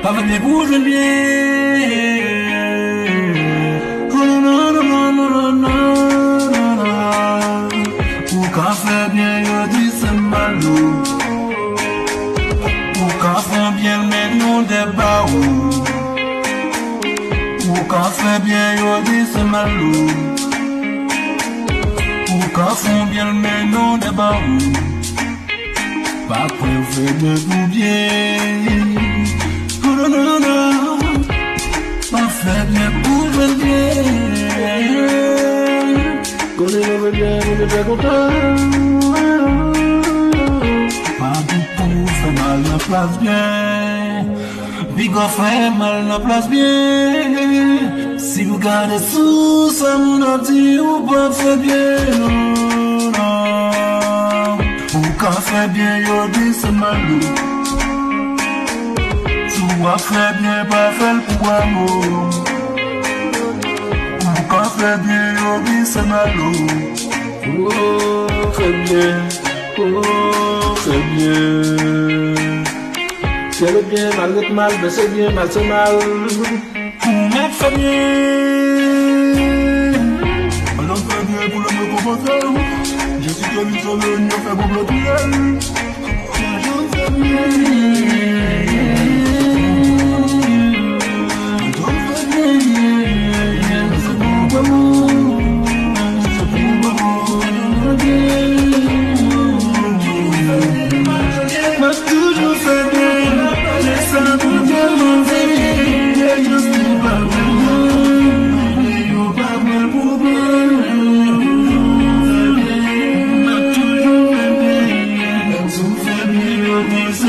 avec mes bouches bien. Oh non, non, non, non, non, non, non. Ou quand fait bien, yo dit c'est malou. Ou quand fait bien, mais non des baous. Ou quand fait bien, yo dit c'est malou. Ou quand fait bien, mais non des baous. Pas préféré de tout bien. Oh non, non, non. Pas fait bien pour le bien. Quand on veut bien, on est bien content. Pas du tout fait mal, la place bien. Big off fait mal, la place bien. Si vous gardez sous, ça m'en dit ou pas fait bien. Non, non. Ou quand fait bien, yo dit c'est malou. Ou quand fait bien, pas fait pour amour. Ou quand fait bien, yo dit c'est malou. Oh, fait bien, oh, fait bien. C'est le bien, mal le mal, mais c'est bien, mal c'est mal. Ou même fait bien. Alors fait bien pour le me compenser. Je suis connu sur le nid, fait pour bloquer. Je fais bien. It's